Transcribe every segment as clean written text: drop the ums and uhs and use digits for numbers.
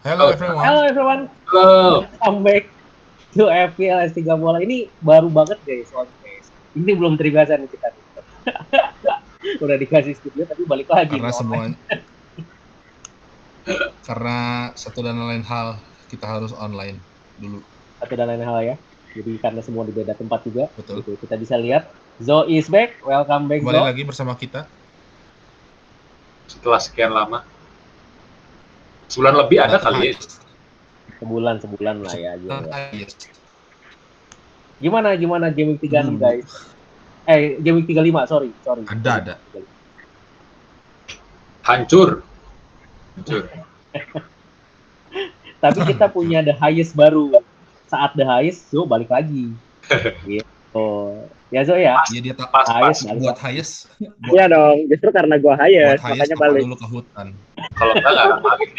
Hello everyone. Hello everyone. Halo. Welcome back to FPL S3 Bola. Ini baru banget guys, ini belum terbiasa nih kita. Udah dikasih studio tapi balik lagi. Karena semuanya karena satu dan lain hal kita harus online dulu. Satu dan lain hal ya. Jadi karena semua di beda tempat juga. Betul. Gitu. Kita bisa lihat Zo is back. Welcome back Kembali Zo. lagi bersama kita. Setelah sekian lama. Sebulan lebih ada kali ya. Sebulan lah ya. Yes. Gimana game week 36 guys? Game week 35, sorry. Ada. Hancur. Tapi kita punya the highest baru. Saat the highest, Zo balik lagi. Gitu. Ya Zo ya. Iya dia tak Pas. buat highest. Iya dong, justru karena gua highest, Buat makanya highest balik. dulu ke hutan. Kalau enggak akan balik.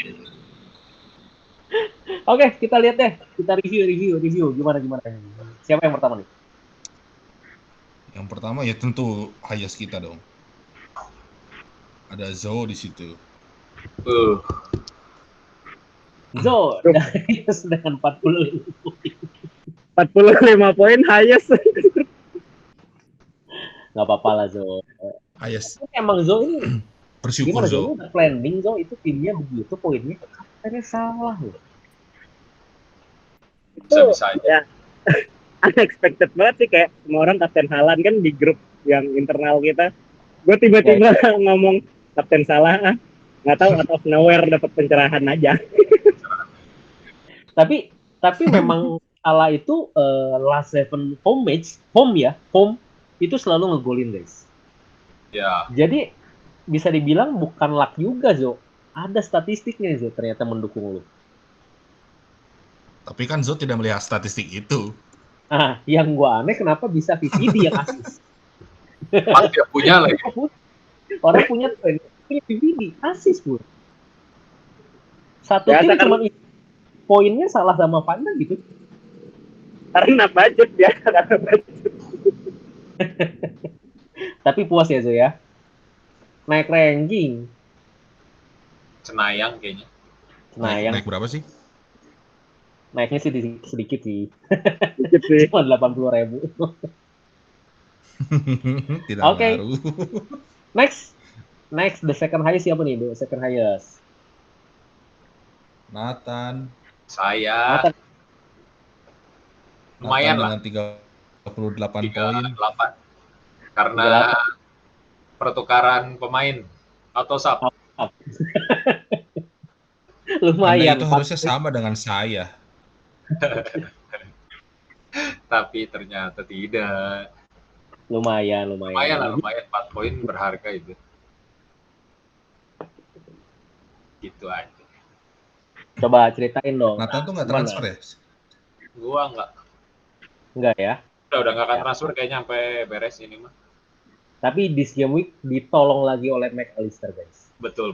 Oke, kita lihat deh. Kita review. Gimana? Siapa yang pertama nih? Yang pertama ya tentu highest kita dong. Ada Zo di situ. Zo dengan 45 poin. 45 poin highest. Gak apa-apa lah Zo. Highest. Emang Zo ini Bersyukur gimana Zo. Zo? Udah planning Zo itu timnya begitu poinnya. Kaptennya salah loh. Bisa aja. Ya, unexpected banget sih, kayak semua orang Kapten Haaland kan di grup yang internal kita. Gue tiba-tiba ngomong Kapten Salah, nggak tahu out of nowhere dapat pencerahan aja. Tapi memang Salah itu last 7 home itu selalu ngegolin guys. Ya. Jadi bisa dibilang bukan luck juga Zo. Ada statistiknya Zo ternyata mendukung lu. Tapi kan Zo tidak melihat statistik itu. Ah, yang gua aneh kenapa bisa VVD yang asis. Pas dia punya lagi. Orang punya VVD asis pun. Satu Ya, tim kan cuma poinnya salah sama Panda gitu. Karena budget ya, karena budget. Tapi puas ya Zo ya. Naik ranking. Cenayang kayaknya. Naik berapa sih? Naiknya sih sedikit sih. Budget sih. Cuma 80.000. Tidak Oke. baru. Next the second highest siapa nih? The second highest. Nathan. Saya Nathan. lumayan lah. Dengan 38 poin. 38. Karena pertukaran pemain atau sub. Lumayan. Anda itu harusnya sama dengan saya. Tapi ternyata tidak. Lumayan. Lumayan 4 poin berharga itu. Gitu aja. Coba ceritain dong. Nathan tuh nggak Gimana? transfer ya? Gua Enggak ya. udah nggak akan transfer kayaknya sampai beres ini mah. Tapi this game week ditolong lagi oleh McAllister guys. Betul.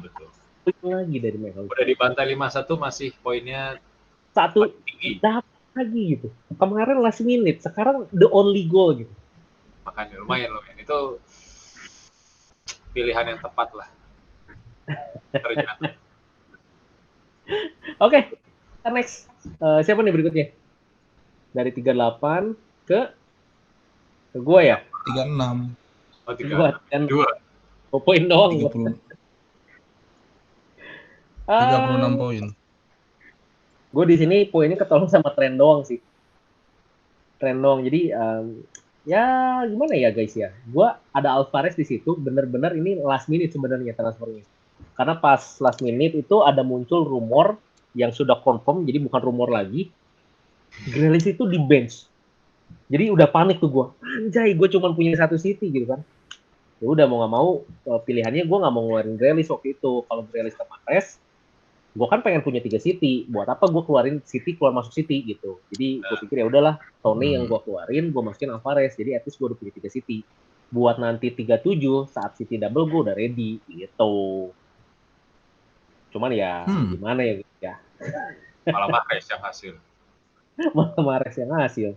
Lagi dari McAllister. Udah dibantai 5-1 masih poinnya Satu tinggi. dapat lagi gitu. Kemarin last minute, sekarang the only goal gitu. Makanya lumayan. Itu pilihan yang tepat lah. Ternyata. Oke, kita next. Siapa nih berikutnya? Dari 38 ke gue ya? 36. Oh, Gue kan 2. 2 poin doang. 36 36 poin. Gue di sini poinnya ketolong sama tren doang sih. Jadi ya gimana ya guys ya. Gue ada Alvarez di situ. Bener-bener ini last minute sebenarnya transfernya. Karena pas last minute itu ada muncul rumor yang sudah confirm. Jadi bukan rumor lagi. Grealish itu di bench. Jadi udah panik tuh gue. Anjay, gue cuma punya satu City gitu kan. Ya udah mau nggak mau pilihannya gue nggak mau ngeluarin Grealish waktu itu. Kalau Grealish ke Mahrez, gue kan pengen punya 3 City. Buat apa gue keluarin City keluar masuk City gitu. Jadi gue pikir ya udahlah, Tony yang gue keluarin, gue masukin Alvarez. Jadi at least gue udah punya 3 City. Buat nanti 37 saat City double gue udah ready gitu. Cuman ya gimana ya gitu ya. Malah Mahrez yang hasil. Malah Mahrez yang hasil.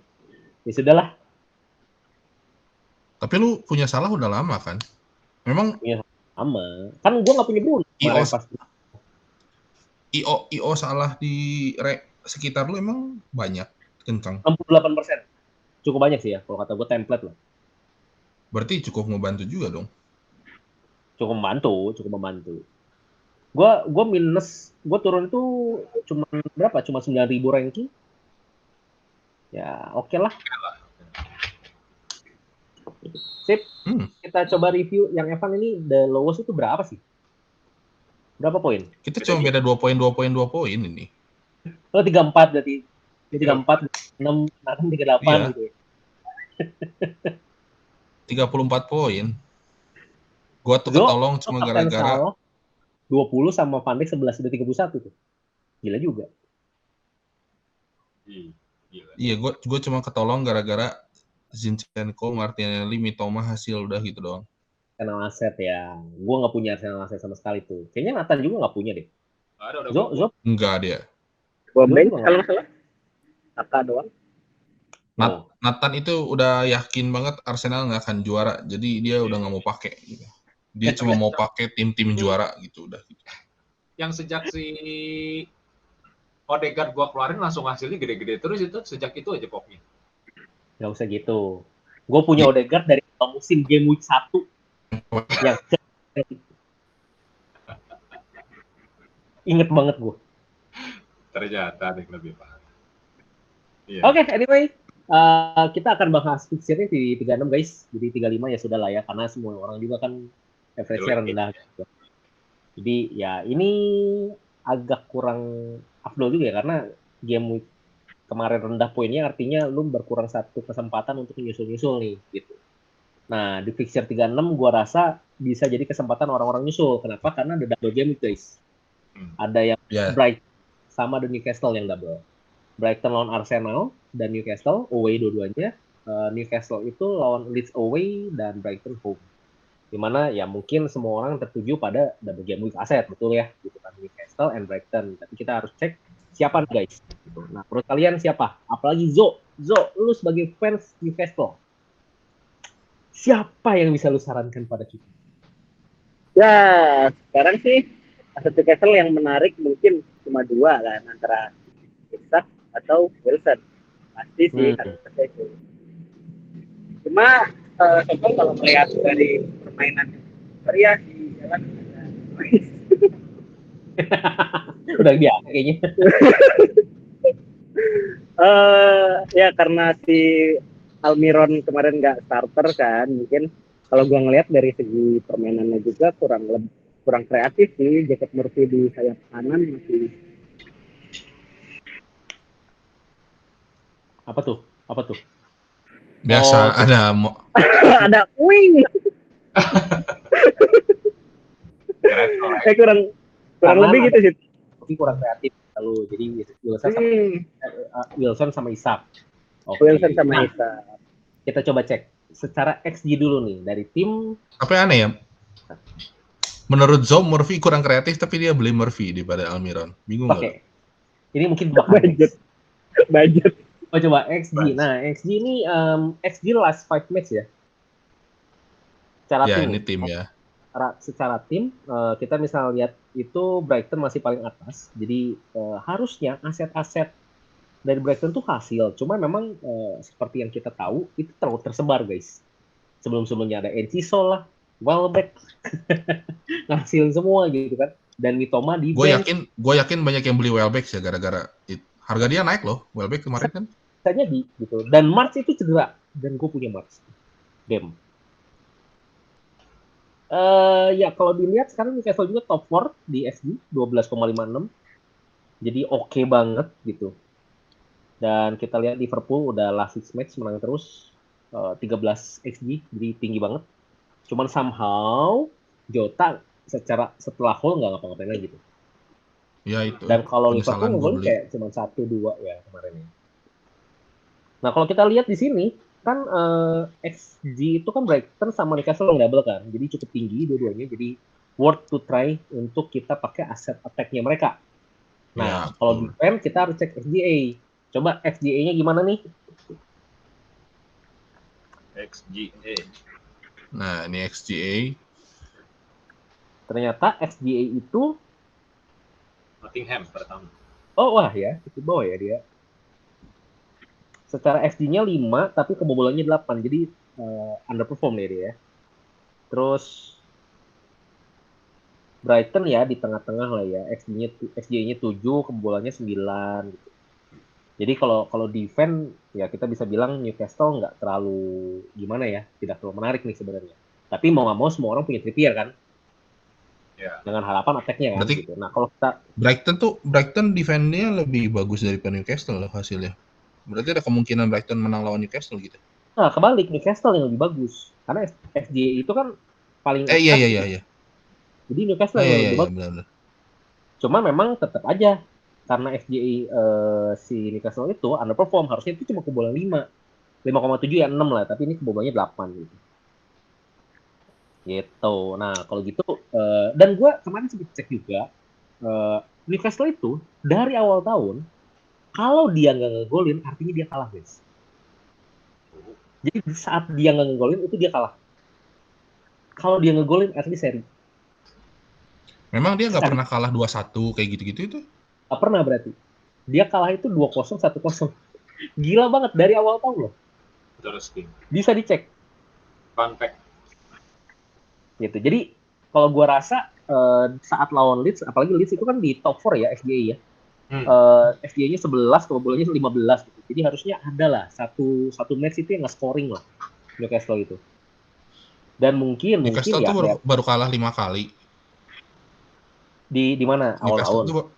Ya sudahlah. Tapi lu punya Salah udah lama kan? Memang Sama. Kan gue nggak punya Bruno. IO salah di sekitar lu emang banyak kencang. 68%. Cukup banyak sih ya, kalau kata gue template lah. Berarti cukup ngebantu juga dong. Cukup membantu. Gue minus, gue turun itu cuma berapa? Cuma 9.000 ranking. Ya oke lah. Sip. Kita coba review yang Evan ini the lowest itu berapa sih? Berapa poin? Kita cuma beda 2 poin ini. Oh 34 berarti. 34, 6, 38 Iya. gitu ya. 34 poin. Gua tuh Zo, ketolong cuma gara-gara 20 sama Van Dijk 11 udah 31 tuh. Gila juga. Gila. Iya, gue cuma ketolong gara-gara Zinchenko, Martinelli, Mitoma hasil udah gitu doang. Arsenal aset ya. Gue nggak punya Arsenal aset sama sekali tuh. Kayaknya Nathan juga nggak punya deh. Ada Zo. Enggak dia. Gua Zo bench juga kalau nggak salah. Saka doang. Nathan itu udah yakin banget Arsenal nggak akan juara, jadi dia udah nggak mau pakai. Gitu. Dia cuma mau pakai tim-tim juara gitu udah. Gitu. Yang sejak si Odegaard gua keluarin langsung hasilnya gede-gede terus itu sejak itu aja pokoknya. Nggak usah gitu. Gue punya Odegaard dari musim game week 1. Yang inget banget gue. Ternyata ada yang lebih paham. Iya. Oke, anyway. Kita akan bahas fixture-nya di 36 guys. Jadi 35 ya sudah lah ya. Karena semua orang juga kan average-nya rendah. Gitu. Jadi ya ini agak kurang afdol juga ya. Karena game week kemarin rendah poinnya artinya lu berkurang satu kesempatan untuk nyusul-nyusul nih. Gitu. Nah, di fixture 36 gua rasa bisa jadi kesempatan orang-orang nyusul. Kenapa? Karena ada double game guys. Ada yang Brighton sama ada Newcastle yang double. Brighton lawan Arsenal dan Newcastle away dua-duanya. Newcastle itu lawan Leeds away dan Brighton home. Dimana ya mungkin semua orang tertuju pada double game week aset, betul ya? Gitu kan, Newcastle and Brighton. Tapi kita harus cek siapa nih guys. Gitu. Nah, menurut kalian siapa? Apalagi Zo, lu sebagai fans Newcastle, siapa yang bisa lu sarankan pada kita? Ya, sekarang sih aset Newcastle yang menarik mungkin cuma dua kan, antara Isak atau Wilson. Pasti sih harusnya itu. Cuma soalnya kalau melihat dari permainan Korea di jalan udah biasa kayaknya. Ya karena si Almiron kemarin nggak starter kan, mungkin kalau gua ngelihat dari segi permainannya juga kurang kreatif sih. Jacob Murphy di sayap kanan masih. Apa tuh? Biasa ada ada wing. kurang lebih gitu sih. Tapi kurang kreatif lalu jadi Wilson sama Isak. Wilson sama Isak. Kita coba cek secara XG dulu nih dari tim. Apa yang aneh ya? Menurut Zo, Murphy kurang kreatif tapi dia beli Murphy daripada Almiron. Bingung nggak? Ini mungkin budget. Coba XG. Nah, XG ini XG last 5 match ya. Secara tim. Ini tim ya. Secara tim kita misal lihat itu Brighton masih paling atas. Jadi harusnya aset-aset dari Brighton tuh hasil. Cuma memang seperti yang kita tahu itu terlalu tersebar guys. Sebelum-sebelumnya ada Enciso lah, Welbeck ngasilin semua gitu kan. Dan Mitoma di Gue yakin banyak yang beli Welbeck ya gara-gara harga dia naik loh, Welbeck kemarin kan. Bisa jadi gitu. Dan March itu cedera dan gue punya March. Dem. Ya kalau dilihat sekarang Newcastle juga top 4 di XG 12,56. Jadi oke banget gitu. Dan kita lihat Liverpool udah last 6 match menang terus 13 XG, jadi tinggi banget. Cuman somehow Jota setelah Hull nggak ngapa-ngapain lagi gitu. Ya itu. Dan kalau Liverpool ngegolin kayak cuma 1-2 ya kemarin ya. Nah kalau kita lihat di sini kan XG itu kan Brighton sama Newcastle double kan, jadi cukup tinggi dua-duanya, jadi worth to try untuk kita pakai aset attack-nya mereka. Nah kalau defense kita harus cek XGA. Coba XGA-nya gimana nih? XGA. Nah ini XGA. Ternyata XGA itu Nottingham pertama. Oh wah ya, itu bawah ya dia. Secara XG-nya 5 tapi kebobolannya 8. Jadi underperform ya dia. Terus Brighton ya di tengah-tengah lah ya. XG-nya 7, kebobolannya 9 gitu. Jadi kalau defense ya kita bisa bilang Newcastle nggak terlalu gimana ya, tidak terlalu menarik nih sebenarnya. Tapi mau nggak mau semua orang punya Trippier kan. Ya. Dengan harapan attack-nya kan Berarti gitu. Nah, kalau kita Brighton defense-nya lebih bagus daripada Newcastle loh hasilnya. Berarti ada kemungkinan Brighton menang lawan Newcastle gitu. nah kebalik Newcastle yang lebih bagus. Karena XG itu kan paling atas. Iya. Jadi Newcastle yang lebih bagus. Benar. Cuma memang tetap aja karena XG si Newcastle itu underperform, harusnya itu cuma kebobolan 5,7 ya 6 lah, tapi ini kebobolannya 8 gitu. Gitu. Nah, kalau gitu dan gue kemarin sempat cek juga Newcastle itu dari awal tahun kalau dia nggak ngegolin artinya dia kalah, guys. Jadi saat dia nggak ngegolin itu dia kalah. Kalau dia ngegolin at least seri. Memang dia nggak pernah kalah 2-1 kayak gitu-gitu itu? Nggak pernah berarti. Dia kalah itu 2-0, 1-0. Gila banget dari awal tahun loh. Terus Bisa dicek. Fun fact. Gitu. Jadi kalau gue rasa saat lawan Leeds, apalagi Leeds itu kan di top 4 ya XG ya. XG-nya 11, kebobolannya 15 gitu. Jadi harusnya ada lah satu match itu yang nge-scoring lah Newcastle itu. Dan mungkin Newcastle ya, tuh baru kalah 5 kali. Di mana awal tahun?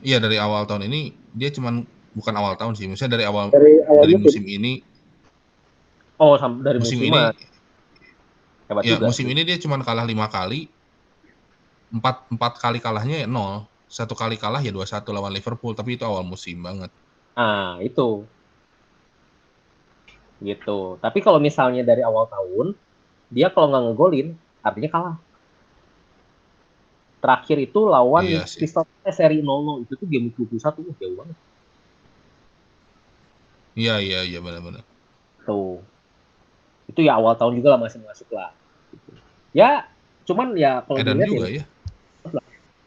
Iya, dari awal tahun ini dia bukan awal tahun sih, maksudnya dari musim ini. Oh, dari musim ini. Hebat ya, juga. Musim ini dia cuma kalah 5 kali. 4 kali kalahnya 0. 1 kali kalah ya 2-1 lawan Liverpool, tapi itu awal musim banget. Ah, itu. Gitu. Tapi kalau misalnya dari awal tahun, dia kalau nggak ngegolin, artinya kalah. Terakhir itu lawan Crystal Palace seri 0-0, itu tuh game 21, jauh banget. Iya, benar-benar. Tuh. Itu ya awal tahun juga lah masih masuk lah. Gitu. Ya, cuman ya kalau dilihat juga ya.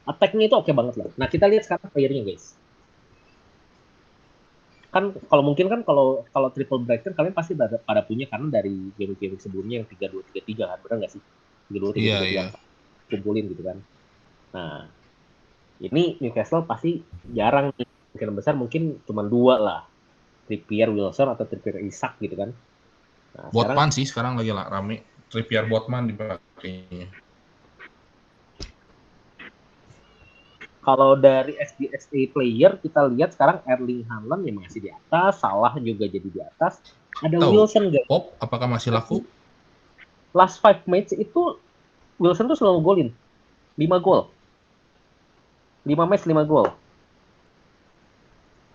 Attack-nya itu oke banget lah. Nah, kita lihat sekarang player-nya, guys. Kan kalau mungkin kan kalau triple Brighton kalian pasti pada punya karena dari game-game sebelumnya yang 3-2-3-3 kan, benar nggak sih? 3-2-3-3 Iya. kumpulin gitu kan. Nah, ini Newcastle pasti jarang nih. Mungkin besar mungkin cuma 2 lah. Trippier Wilson atau Trippier Isak gitu kan. Nah, Botman sih sekarang lagi rame. Trippier Botman dipakainya. Kalau dari XG player kita lihat sekarang Erling Haaland yang masih di atas, Salah juga jadi di atas. Ada Wilson guys. Pop apakah masih laku? Last 5 match itu Wilson tuh selalu golin. 5 gol. 5 match 5 gol.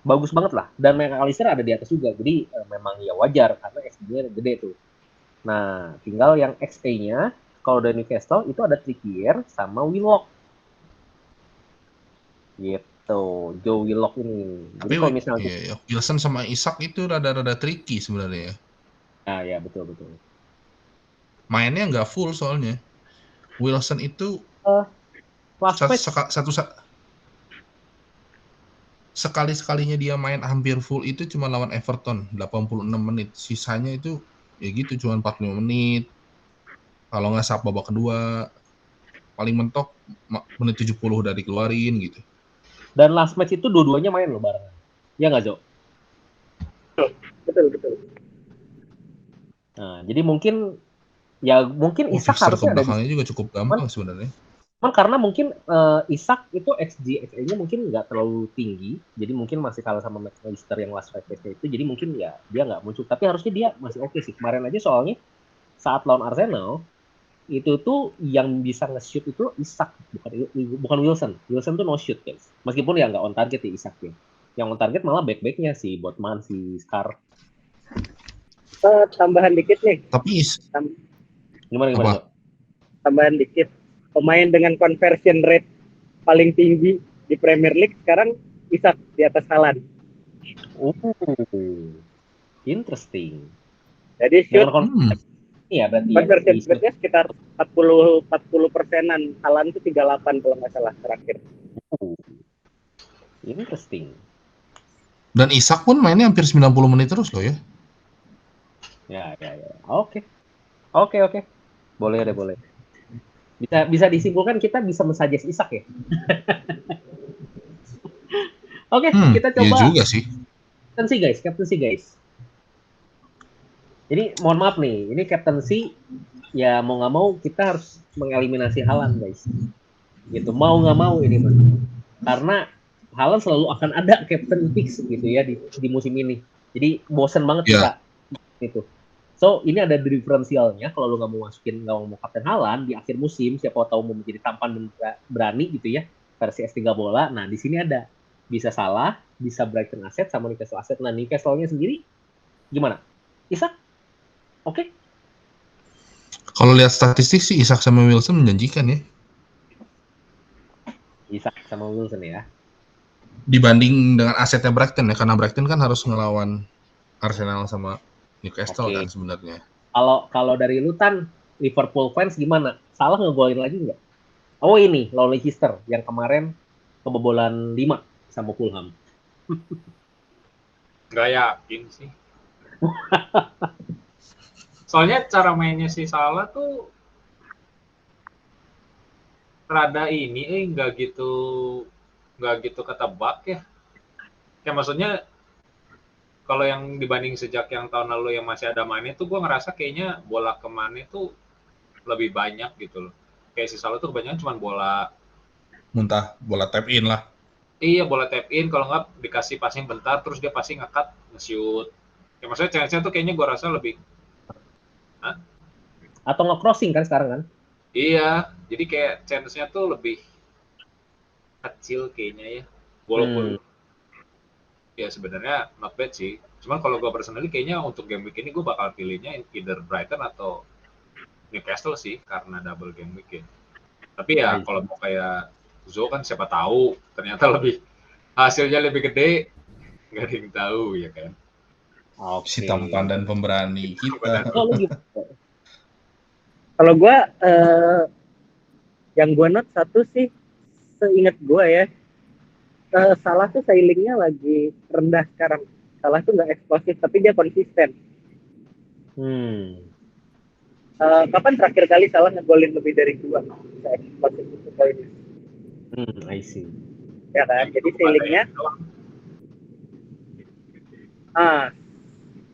Bagus banget lah. Dan McAllister ada di atas juga. Jadi memang ya wajar karena XG-nya gede tuh. Nah, tinggal yang XA-nya kalau dari Newcastle itu ada Trippier sama Willock. Gitu, Joe Willock ini. Tapi kalau misalnya Wilson sama Isak itu rada-rada tricky sebenarnya. Ah ya, betul. Mainnya nggak full soalnya. Wilson itu sekalinya dia main hampir full itu cuma lawan Everton 86 menit. Sisanya itu ya gitu cuma 45 menit. Kalau nggak sub babak kedua, paling mentok menit 70 udah dikeluarin gitu. Dan last match itu dua-duanya main loh barengan. Ya nggak, Jo? Betul. Nah, jadi mungkin Isak harusnya ada belakangnya juga cukup gampang sebenarnya. Cuman karena mungkin Isak itu XG-nya mungkin nggak terlalu tinggi, jadi mungkin masih kalah sama McAllister yang last 5 match itu, jadi mungkin ya dia nggak muncul. Tapi harusnya dia masih oke sih. Kemarin aja soalnya saat lawan Arsenal, itu tuh yang bisa nge-shoot itu Isak, bukan Wilson. Wilson tuh no shoot, guys. Meskipun ya nggak on target ya Isak ya. Yang on target malah back-backnya si Botman, si Scar. Tambahan dikit nih. Tapi gimana? Tambahan dikit. Pemain dengan conversion rate paling tinggi di Premier League sekarang Isak di atas Haaland. Interesting. Jadi shoot Iya berarti ya. Conversion rate-nya sekitar 40%-an. Haaland itu 38 kalau nggak salah terakhir. Interesting. Dan Isak pun mainnya hampir 90 menit terus loh ya. Ya. Oke. Boleh. Bisa disimpulkan kita bisa mensuggest Isak ya. Oke, kita Iya coba juga sih. captaincy guys. Jadi mohon maaf nih, ini captaincy ya mau nggak mau kita harus mengeliminasi Haaland guys. Gitu, mau nggak mau ini mah. Karena Haaland selalu akan ada captain fix gitu ya di musim ini. Jadi bosen banget kita itu. So ini ada diferensialnya kalau lu nggak mau mau kapten Haaland di akhir musim, siapa tahu mau menjadi tampan dan berani gitu ya versi S3 bola. Nah di sini ada bisa Salah, bisa Brighton Asset sama Newcastle Asset. Nah Newcastle-nya sendiri gimana? Isak? Oke. Kalau lihat statistik sih Isak sama Wilson menjanjikan ya. Isak sama Wilson ya. Dibanding dengan asetnya Brighton ya, karena Brighton kan harus ngelawan Arsenal sama Newcastle kan sebenarnya. Kalau dari lu Tan, Liverpool fans gimana? Salah ngegolin lagi nggak? Oh ini lawan Leicester yang kemarin kebobolan 5 sama Fulham. Nggak yakin sih. Soalnya cara mainnya si Salah tuh rada ini nggak gitu ketebak ya. Ya maksudnya kalau yang dibanding sejak yang tahun lalu yang masih ada Mane tuh gue ngerasa kayaknya bola ke Mane tuh lebih banyak gitu loh. Kayak si Salah tuh kebanyakan cuma bola muntah, bola tap in lah. Iya, bola tap in, kalau nggak dikasih passing bentar terus dia passing nge-cut, nge-shoot. Ya maksudnya chance-nya tuh kayaknya gue rasa lebih atau nge-crossing kan sekarang kan? Iya, jadi kayak chance-nya tuh lebih kecil kayaknya ya. Walaupun ya sebenarnya not bad sih. Cuman kalau gue personally kayaknya untuk game week ini gue bakal pilihnya either Brighton atau Newcastle sih karena double game week ya. Tapi ya kalau mau kayak Zo kan siapa tahu ternyata hasilnya lebih gede, nggak ada yang tahu ya kan. Si tampan dan pemberani kita. Kalau gue yang gue note satu sih seingat gue ya, Salah tuh sailingnya lagi rendah sekarang. Salah tuh nggak eksplosif tapi dia konsisten. Kapan terakhir kali Salah ngegolin lebih dari 2? Bisa eksplosif itu poinnya. I see. Ya kan, jadi sailingnya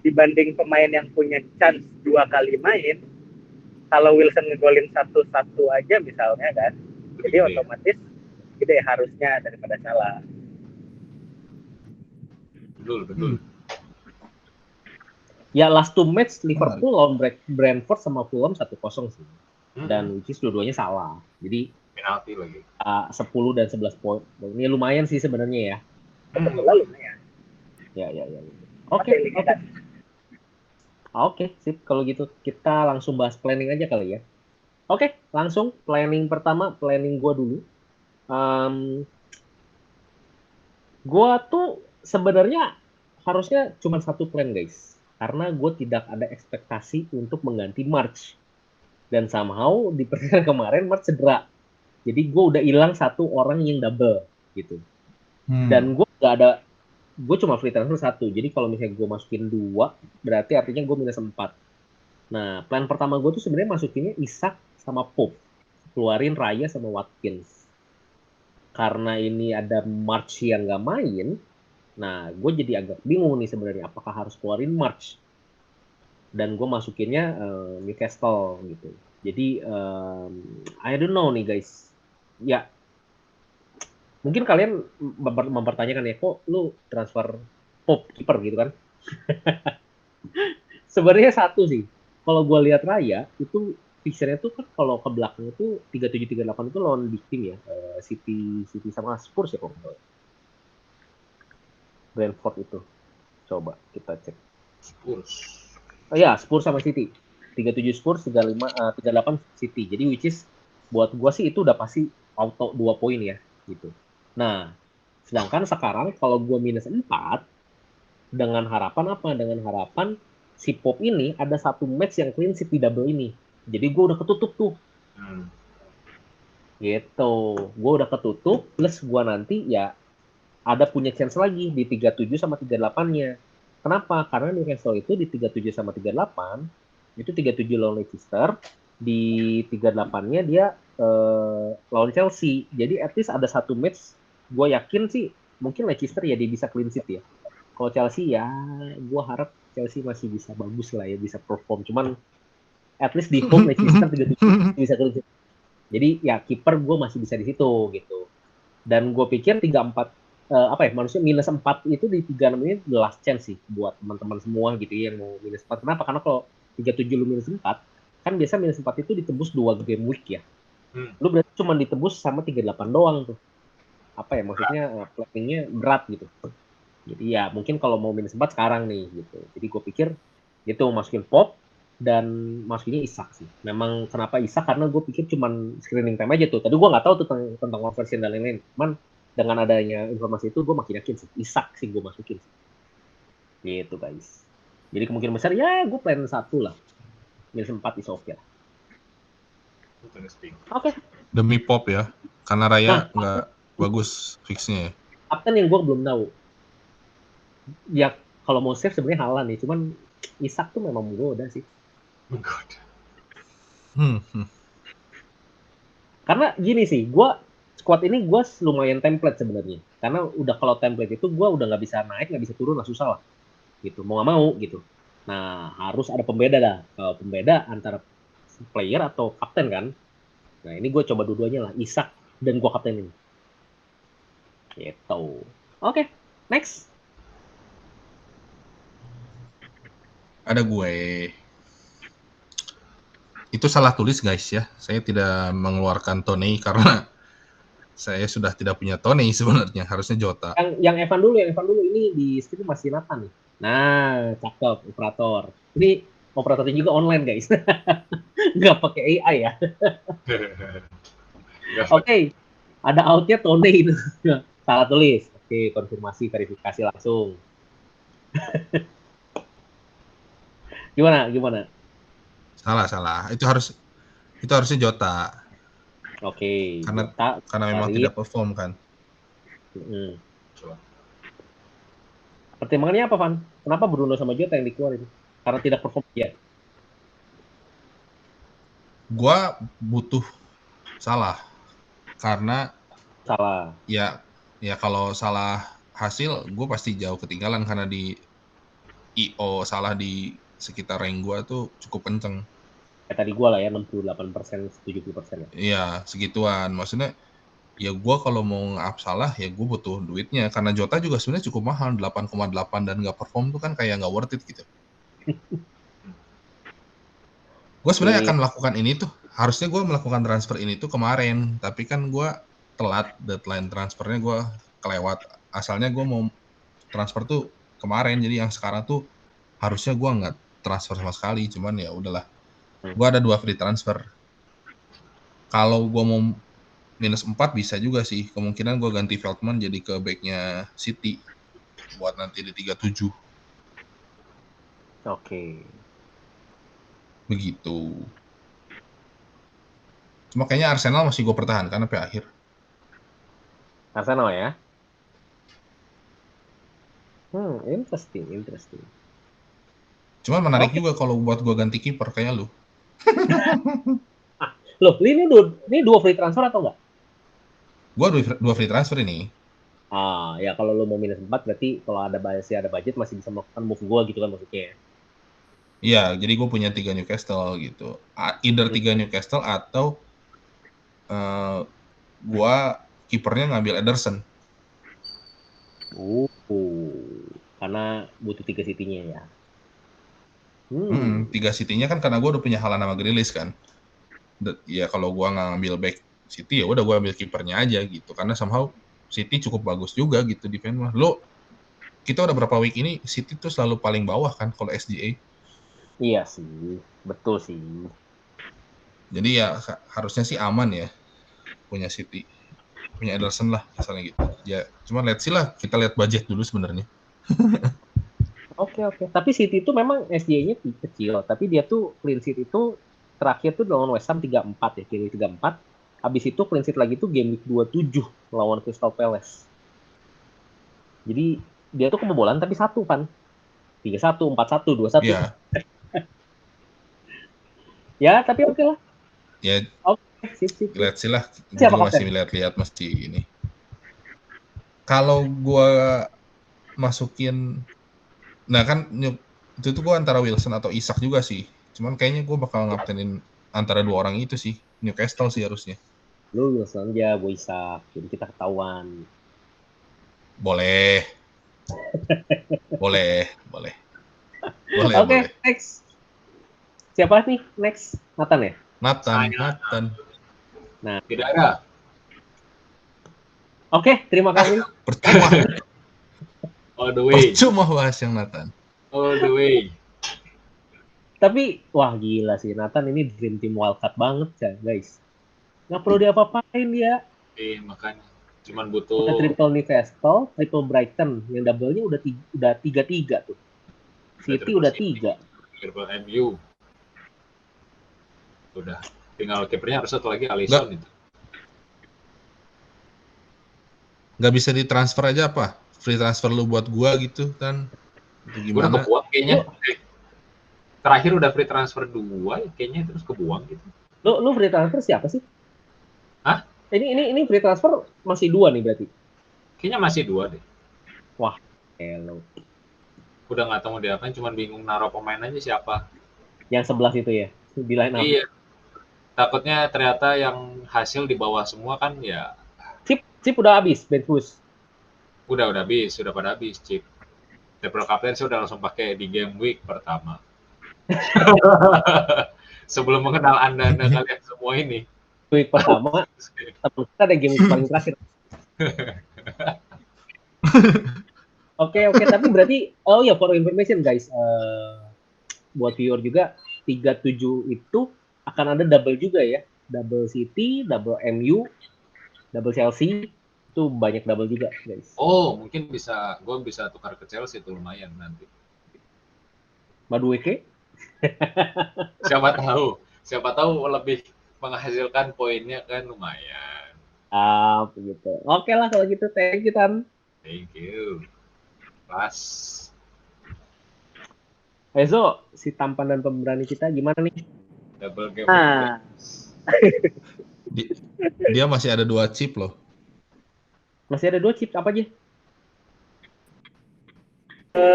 dibanding pemain yang punya chance 2 kali main, kalau Wilson ngegolin 1-1 aja misalnya kan, jadi otomatis gede harusnya daripada Salah. Betul. Ya last 2 match Liverpool lawan Brentford sama Fulham 1-0 sih. Dan which is dua-duanya Salah. Jadi penalti lagi. 10 dan 11 poin. Ini lumayan sih sebenarnya ya. Lumayan. Ya. Oke, sip. Kalau gitu kita langsung bahas planning aja kali ya. Oke, langsung planning pertama, planning gue dulu. Gue tuh sebenarnya harusnya cuma satu plan guys. Karena gue tidak ada ekspektasi untuk mengganti March. Dan somehow di pertandingan kemarin March cedera. Jadi gue udah hilang satu orang yang double gitu. Dan gue gak ada, gue cuma free transfer 1. Jadi kalau misalnya gue masukin 2, berarti artinya gue minus 4. Nah, plan pertama gue tuh sebenarnya masukinnya Isak sama Pope. Keluarin Raya sama Watkins. Karena ini ada March yang gak main, nah gue jadi agak bingung nih sebenarnya apakah harus keluarin March. Dan gue masukinnya Newcastle gitu. Jadi I don't know nih guys. Ya, mungkin kalian mempertanyakan ya, kok lu transfer Pope kiper gitu kan? Sebenarnya satu sih. Kalau gue lihat Raya itu fixture-nya tuh kan kalau ke belakang itu 37-38 itu lawan big team ya. City sama Spurs ya kok. Brentford itu. Coba kita cek. Spurs. Oh ya, Spurs sama City. 37 Spurs, 38 City. Jadi which is buat gua sih itu udah pasti auto 2 poin ya gitu. Nah, sedangkan sekarang kalau gua minus 4 dengan harapan apa? Dengan harapan si Pop ini ada satu match yang clean sheet di double ini. Jadi gue udah ketutup tuh. Gitu. Gue udah ketutup, plus gue nanti ya ada punya chance lagi di 37 sama 38-nya. Kenapa? Karena Newcastle itu di 37 sama 38, itu 37 lawan Leicester, di 38-nya dia lawan Chelsea. Jadi at least ada satu match, gue yakin sih, mungkin Leicester ya dia bisa clean sheet ya. Kalau Chelsea ya, gue harap Chelsea masih bisa bagus lah ya, bisa perform. Cuman at least di home Leicester 37 bisa clean sheet. Jadi ya kiper gue masih bisa di situ gitu. Dan gue pikir 34 manusia minus 4 itu di 36 ini the last chance sih buat teman-teman semua gitu ya yang mau minus 4. Kenapa? Karena kalau 37 lu minus 4, kan biasa minus 4 itu ditebus 2 game week ya. Lu berarti cuma ditebus sama 38 doang tuh. Maksudnya planningnya berat gitu. Jadi ya mungkin kalau mau minus 4 sekarang nih gitu. Jadi gue pikir gitu masukin Pop dan masukinnya Isak sih. Memang kenapa Isak? Karena gue pikir cuman screening time aja tuh. Tadi gue nggak tahu tuh tentang conversion dan lain-lain. Cuman dengan adanya informasi itu gue makin yakin sih Isak sih gue masukin sih. Gitu guys. Jadi kemungkinan besar ya gue plan 1 lah. Minus 4 is okay lah. Oke. Demi Pop ya. Karena Raya nggak bagus fixnya ya. Kapten yang gue belum tahu. Ya kalau mau save sebenarnya Haaland nih. Cuman Isak tuh memang menggoda sih. Karena gini sih, squad ini gue lumayan template sebenarnya. Karena udah kalau template itu gue udah nggak bisa naik, nggak bisa turun lah, susah lah. Gitu, mau nggak mau gitu. Nah harus ada pembeda dah. Pembeda antara player atau kapten kan. Nah ini gue coba dua-duanya lah, Isak dan gue kaptenin. Gitu. Oke, next. Ada gue. Itu salah tulis guys ya. Saya tidak mengeluarkan Toney karena saya sudah tidak punya Toney sebenarnya. Harusnya Jota. Yang Evan dulu. Ini di sini masih Nathan nih. Nah, cakep operator. Ini operatornya juga online guys. Nggak pakai AI ya. Oke. Ada outnya Toney itu. Salah tulis. Oke, konfirmasi, verifikasi langsung. Gimana? Salah. Itu harusnya Jota. Oke. Karena memang tidak perform kan. Pertimbangannya apa, Van? Kenapa Bruno sama Jota yang dikeluarin? Karena tidak perform ya? Gua butuh Salah. Karena Ya kalau salah hasil, gue pasti jauh ketinggalan karena di IO Salah di sekitar rank gue tuh cukup kenceng. Tadi gue lah ya 68%, 70% ya. Iya, segituan. Maksudnya ya gue kalau mau nge-up Salah ya gue butuh duitnya karena Jota juga sebenarnya cukup mahal 8,8 dan nggak perform tuh kan kayak nggak worth it gitu. Gue sebenarnya akan melakukan ini tuh. Harusnya gue melakukan transfer ini tuh kemarin, tapi kan gue telat deadline transfernya, gue kelewat. Asalnya gue mau transfer tuh kemarin, jadi yang sekarang tuh harusnya gue nggak transfer sama sekali, cuman ya udahlah. Gue ada 2 free transfer. Kalau gue mau minus 4 bisa juga sih, kemungkinan gue ganti Veltman jadi ke backnya City buat nanti di 37. Oke. Begitu. Cuma kayaknya Arsenal masih gue pertahankan sampai akhir. Arsenal ya? Interesting. Cuman menarik juga kalau buat gue ganti kiper kayak lu. Loh, ini 2 free transfer atau enggak? Gue 2 free transfer ini. Ya kalau lu mau minus 4 berarti kalau ada budget masih bisa melakukan move gue gitu kan maksudnya. Iya, jadi gue punya 3 Newcastle gitu. Either 3 Newcastle atau gue kipernya ngambil Ederson. Karena butuh 3 City-nya ya. 3 City-nya kan karena gue udah punya Haaland sama Grealish kan. Ya kalau gue nggak ngambil back City ya udah gue ambil kipernya aja gitu. Karena somehow City cukup bagus juga gitu defense mah. Kita udah berapa week ini City tuh selalu paling bawah kan kalau SGA. Iya sih, betul sih. Jadi ya harusnya sih aman ya punya City, punya Ederson lah misalnya gitu. Ya cuma let's see lah, kita lihat budget dulu sebenarnya. Oke. Oke. Tapi City itu memang SDA-nya kecil, tapi dia tuh clean sheet itu terakhir tuh lawan West Ham 3-4 ya, kiri 3-4. Habis itu clean sheet lagi tuh game week 27 lawan Crystal Palace. Jadi dia tuh kebobolan tapi 1 kan. 3-1, 4-1, 2-1. Iya. Ya, tapi oke lah. Ya, Sip. lihat sih lah. Gue Siapa masih kapten? lihat-lihat mesti ini. Kalau gua masukin, nah kan itu tuh gua antara Wilson atau Isak juga sih. Cuman kayaknya gua bakal ngaptenin antara dua orang itu sih. Newcastle sih harusnya. Lu Wilson aja, gue Isak. Jadi kita ketahuan. Boleh. boleh. Oke, next. Siapa nih next? Nathan ya? Nathan. Tidak ada. Oke, terima kasih. All the way. Percuma bahas yang Nathan. All the way. Tapi, wah gila sih. Nathan ini dream team wildcard banget ya, guys. Nggak perlu diapa-apain dia. Makanya. Cuman Udah butuh triple Newcastle, triple Brighton. Yang double-nya udah 3-3 tuh. City udah 3. triple MU. Udah. Tinggal kipernya harus satu lagi Alisson itu. Nggak bisa ditransfer aja apa? Free transfer lu buat gua gitu kan? Itu Udah gimana? kebuang kayaknya. Terakhir udah free transfer 2 kayaknya terus kebuang gitu. Lu free transfer siapa sih? Hah? Ini free transfer masih 2 nih berarti. Kayaknya masih 2 deh. Hello. Udah nggak tahu mau diapain, cuman bingung naruh pemain aja siapa. Yang 11 itu ya. Di line up. Iya. Takutnya ternyata yang hasil di bawah semua kan ya. Chip udah habis, Benfus. Udah habis, sudah pada habis, Chip. Triple Captain saya udah langsung pakai di game week pertama. Sebelum mengenal Anda kalian semua ini. Week pertama, tapi kita ada game paling terakhir. Oke, tapi berarti, oh ya, for information guys, buat viewer juga, 37 itu akan ada double juga ya. Double City, double MU, double Chelsea, itu banyak double juga guys. Oh, mungkin gue bisa tukar ke Chelsea itu lumayan nanti. Madueke? Siapa tahu lebih menghasilkan poinnya kan lumayan. Begitu. Oke lah kalau gitu, thank you Tan. Thank you. Pas. Ezo, si tampan dan pemberani kita gimana nih? Double game. Dia masih ada 2 chip loh. Masih ada 2 chip apa aja?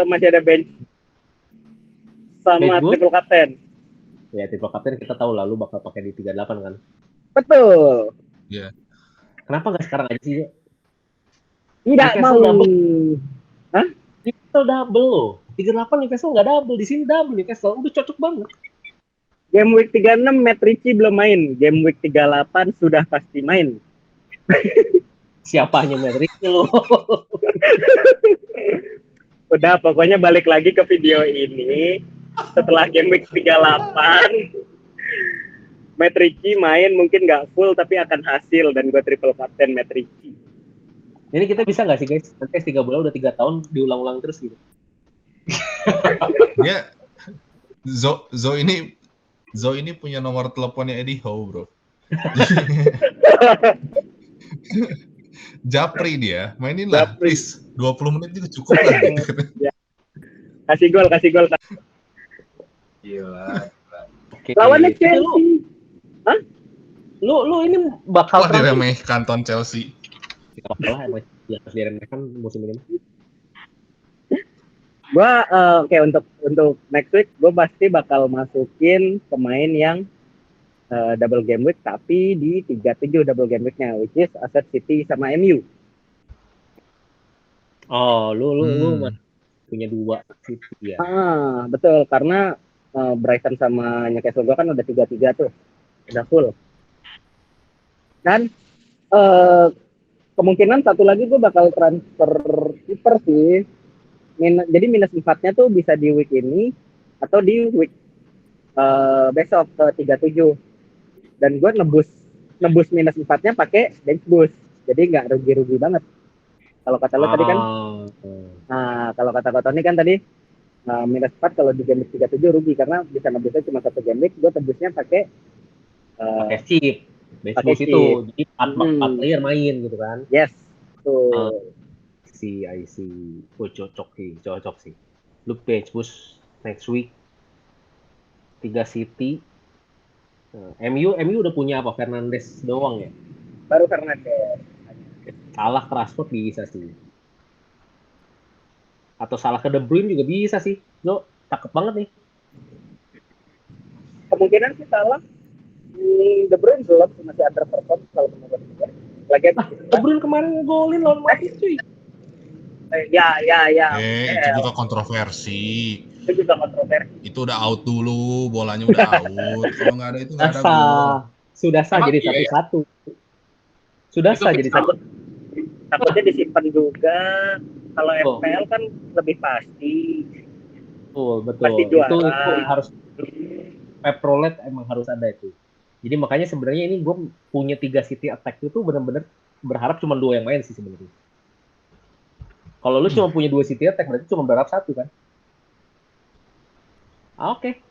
Masih ada bench sama Bench triple captain. Ya, triple captain kita tahu lalu bakal pakai di 38 kan. Betul. Iya. Kenapa nggak sekarang aja sih? Tidak Newcastle mau. Newcastle double loh. 38 Newcastle nggak double, di sini double Newcastle. Udah cocok banget. Game week 36 Matt Ritchie belum main. Game week 38 sudah pasti main. Siapanya Matt Ritchie lo? Udah, pokoknya balik lagi ke video ini. Setelah game week 38, Matt Ritchie main mungkin nggak full tapi akan hasil. Dan gue triple captain Matt Ritchie. Ini kita bisa nggak sih guys? Nanti 3 bulan udah 3 tahun diulang-ulang terus gitu. Dia Zo ini punya nomor teleponnya Eddie Howe, bro. Japri dia, mainin lah, please. 20 menit juga cukup lah. Gitu. Ya. Kasih gol. Gila. Oke. Lawannya Chelsea. Hah? Lu ini bakal Wah, diremeh kanton Chelsea. Tidak apa-apa lah, ya harus diremehkan musim ini. Gua oke, untuk next week gue pasti bakal masukin pemain yang double game week tapi di 37 double game weeknya, which is Asset City sama MU. Oh, lu punya 2 City ya. Betul, karena Brighton sama Newcastle gue kan udah 3-3 tuh, udah full. Dan kemungkinan satu lagi gue bakal transfer keeper sih. Jadi minus 4-nya tuh bisa di week ini atau di week besok ke 37. Dan gue nebus minus 4-nya pakai bench boost. Jadi nggak rugi-rugi banget. Kalau kata lo tadi kan, kalau kata Tony kan tadi minus 4 kalau di game week 37 rugi karena bisa nebusnya cuma 1 game week, gue tebusnya pakai pakai chip. Base pakai boost itu. chip. Jadi 4 player main gitu kan. Yes. Tuh. I see. Oh, cocok sih. Lu bench boost next week 3 City. MU udah punya apa? Fernandes doang ya? Baru Fernandes. Salah ke Rashford bisa sih. Atau salah ke De Bruyne juga bisa sih. Lo cakep banget nih. Kemungkinan sih salah. De Bruyne belum masih underperform kalau menurut gue. Lagian De Bruyne kemarin ngegolin lawan Madrid cuy. Ya. Itu juga kontroversi. Itu juga kontroversi. Itu udah out dulu, bolanya udah out. Kalau nggak ada itu nggak ada gol. Sudah sah Emang jadi iya ya? 1-1. Sudah Itu sah jadi kita- 1. Takutnya disimpan juga. Kalau FPL kan lebih pasti. Betul. Pasti juara. Itu harus Pep Roulette emang harus ada itu. Jadi makanya sebenarnya ini gue punya 3 City attack itu benar-benar berharap cuma 2 yang main sih sebenarnya. Kalau lu cuma punya 2 City attack berarti cuma berharap 1 kan? Oke.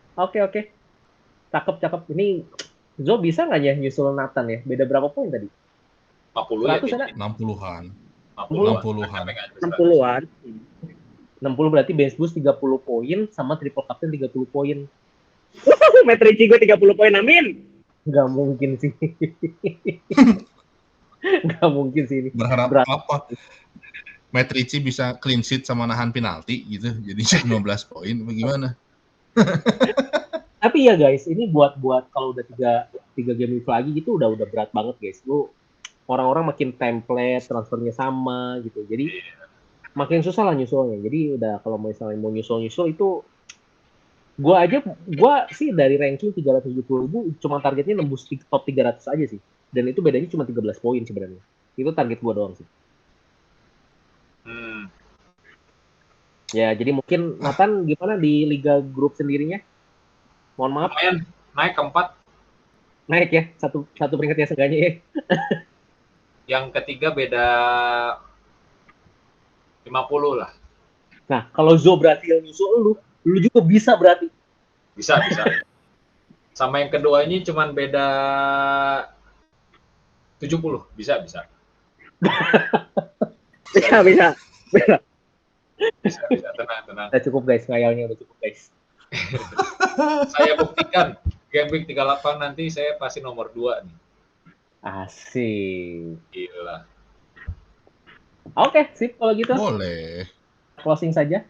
Cakep. Ini Zo bisa nggak ya nyusul Nathan ya? Beda berapa poin tadi? 50 ya. 100 ada? 60-an. 60-an. 60-an. 60 berarti bench boost 30 poin sama triple captain 30 poin. Metrici gue 30 poin, amin. Nggak mungkin sih. Nggak mungkin sih ini. Berharap Berat. apa? Matt Ritchie bisa clean sheet sama nahan penalti gitu. Jadi 15 poin bagaimana? Tapi ya guys, ini buat kalau udah 3 game week lagi gitu udah berat banget guys. Lu orang-orang makin template, transfernya sama gitu. Jadi makin susah lah nyusulnya. Jadi udah kalau misalnya mau nyusul itu gua sih dari ranking 370.000 cuma targetnya nembus top 300 aja sih. Dan itu bedanya cuma 13 poin sebenarnya. Itu target gua doang sih. Ya, jadi mungkin Nathan gimana di liga grup sendirinya? Mohon maaf. Lumayan, naik ke 4. Naik ya, satu peringkat ya seenggaknya ya. Yang ketiga beda 50 lah. Nah, kalau Zo berhasil nyusul lu juga bisa berarti. Bisa. Sama yang kedua ini cuman beda 70. Bisa. Bisa. Tenang. Udah cukup guys, ngayalnya udah cukup guys. Saya buktikan game week 38 nanti saya pasti nomor 2 nih. Asik. Gila. Oke, sip kalau gitu. Boleh. Closing saja.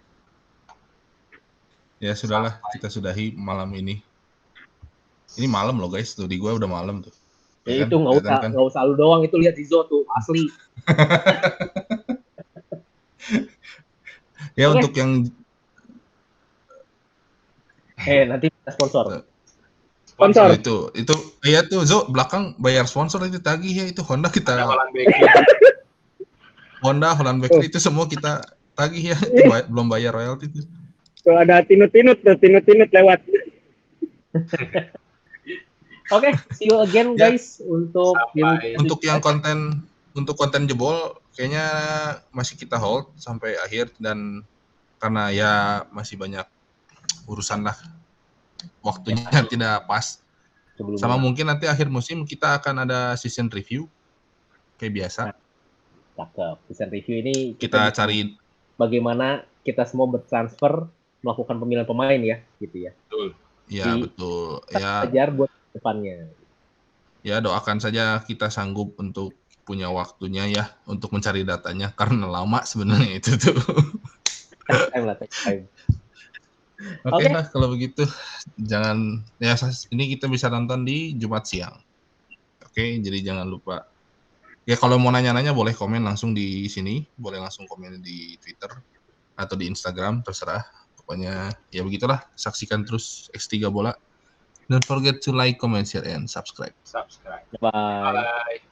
Ya sudahlah, kita sudahi malam ini. Ini malam loh guys, tuh di gue udah malam tuh. Ya kan? itu nggak usah lu doang, itu lihat di Zo tuh asli. Ya Oke. untuk yang Nanti kita sponsor. Sponsor. itu iya tuh Zo belakang bayar sponsor itu tagih ya, itu Honda Ada kita Holland Bakery. Holland Bakery itu semua kita tagih ya, itu belum bayar royalti itu. Tuh ada tinut lewat. Oke, see you again Ya. guys untuk Sampai. Untuk konten jebol kayaknya masih kita hold sampai akhir, dan karena ya masih banyak urusan lah, waktunya tidak pas. sebelumnya. Sama mungkin nanti akhir musim kita akan ada season review kayak biasa. Cakep. Season review ini Kita bisa cari bagaimana kita semua bertransfer melakukan pemilihan pemain ya, gitu ya. Betul. ya betul ya. Ajar buat depannya. Ya doakan saja kita sanggup untuk punya waktunya ya untuk mencari datanya, karena lama sebenarnya itu tuh. Take time. Oke Oke. lah kalau begitu, jangan ya ini kita bisa nonton di Jumat siang. Oke, jadi jangan lupa. Ya kalau mau nanya-nanya boleh komen langsung di sini, boleh langsung komen di Twitter atau di Instagram, terserah. Pokoknya ya begitulah, saksikan terus X3 Bola. Don't forget to like, comment, share, and subscribe. Subscribe. Bye. Bye.